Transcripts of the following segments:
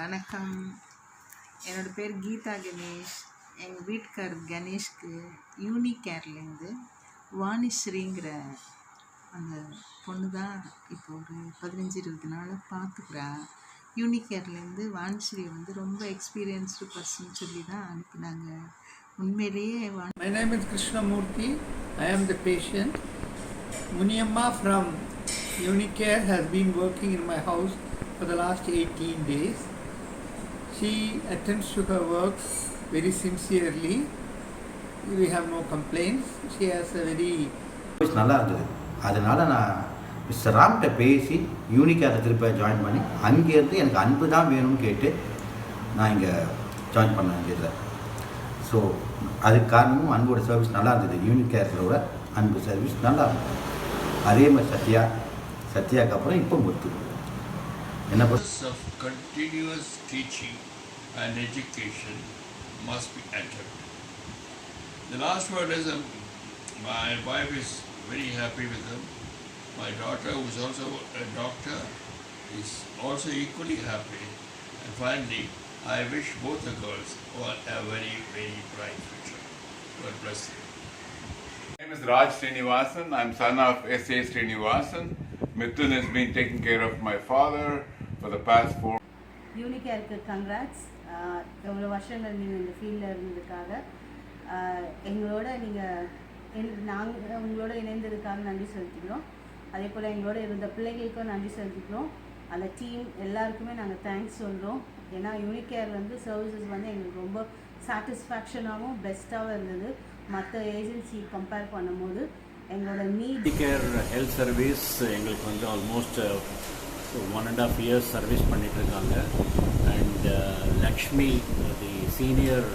வணக்கம். என்னோட பேர் கீதா கணேஷ். எங்கள் வீட்டுக்கார் கணேஷ்க்கு யூனிகேர்லேருந்து வாணிஸ்ரீங்கிற அந்த பொண்ணு தான் இப்போ ஒரு 15-20 நாள் பார்த்துக்கிறா. யூனிகேர்லேருந்து வாணிஸ்ரீ ரொம்ப எக்ஸ்பீரியன்ஸ்டு பர்சன் சொல்லி தான் அனுப்பினாங்க. உண்மையிலேயே My name is Krishnamurthy. I am the patient. Muniyamma from Unicare has been working in my house for the last 18 days. She attends to her work very sincerely. We have no complaints. She has a very நல்லா இருந்தது. அதனால் நான் mister ராம்கிட்ட பேசி யூனிகேரில் திருப்பி join பண்ணி அங்கேருந்து எனக்கு அன்பு தான் வேணும்னு கேட்டு நான் இங்கே ஜாயின் பண்ண வேண்டியது. ஸோ அதுக்கு காரணமும் அன்போட சர்வீஸ் நல்லா இருந்தது. யூனிகேரோட அன்பு சர்வீஸ் நல்லா இருந்தது. அதே மாதிரி சத்யாவுக்கு அப்புறம் இப்போ முத்து என்ன of continuous teaching and education must be entered. The last word is my wife is very happy with them. My daughter, who is also a doctor, is also equally happy. And finally, I wish both the girls all a very, very bright future. God bless you. My name is Raj Srinivasan. I am son of S.A. Srinivasan. Mithun has been taking care of my father for the past 4 யூனிகேருக்கு congrats. எவ்வளோ வருஷங்கள் நீங்கள் இந்த ஃபீல்டில் இருந்ததுக்காக எங்களோட நாங்கள் உங்களோட இணைந்ததுக்காக நன்றி செலுத்திக்கிறோம். அதே போல் எங்களோட இருந்த பிள்ளைகளுக்கும் நன்றி செலுத்திக்கிறோம். அந்த டீம் எல்லாருக்குமே நாங்கள் தேங்க்ஸ் சொல்கிறோம். ஏன்னா யூனிகேர் சர்வீசஸ் எங்களுக்கு ரொம்ப சாட்டிஸ்ஃபேக்ஷனாகவும் பெஸ்ட்டாகவும் இருந்தது. மற்ற ஏஜென்சி கம்பேர் பண்ணும்போது எங்களோட யூனிகேர் ஹெல்த் சர்வீஸ் எங்களுக்கு ஆல்மோஸ்ட் 1.5 years சர்வீஸ் பண்ணிகிட்ருக்காங்க. And Lakshmi the senior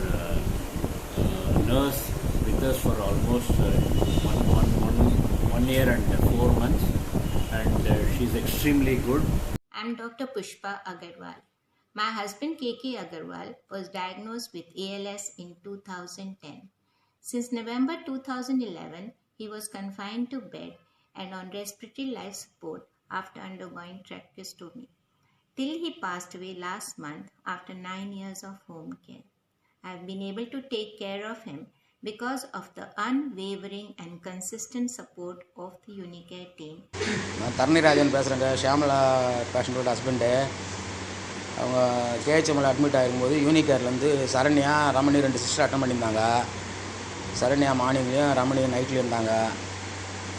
nurse with us for almost 1 year and 4 months, and she's extremely good. I'm Dr. Pushpa Agarwal. My husband KK Agarwal was diagnosed with ALS in 2010. Since November 2011, he was confined to bed and on respiratory life support after undergoing tracheostomy, till he passed away last month after 9 years of home care. I have been able to take care of him because of the unwavering and consistent support of the Unicare team. நான் தரணிராஜன் பேசுகிறேங்க. ஷியாமலா பேஷண்ட்டோட husband. அவங்க கேஹெச்எம்மில் admit ஆகிருக்கும்போது யூனிகேர்லேருந்து Saranya Ramani 2 sister attend பண்ணியிருந்தாங்க. சரண்யா மார்னிங்லேயும் ரமணி நைட்லேயும் இருந்தாங்க.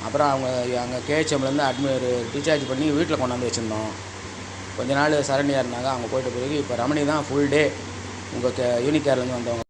அப்புறம் அவங்க அங்கே கேஹெச்எம்லேருந்து டிஸ்சார்ஜ் பண்ணி வீட்டில் கொண்டாந்து வச்சுருந்தோம். கொஞ்ச நாள் சரண்யா இருந்தாங்க. அவங்க போயிட்ட பிறகு இப்போ ரமணி தான் ஃபுல் டே உங்கள் யூனிகேர்லேருந்து வந்தவங்க.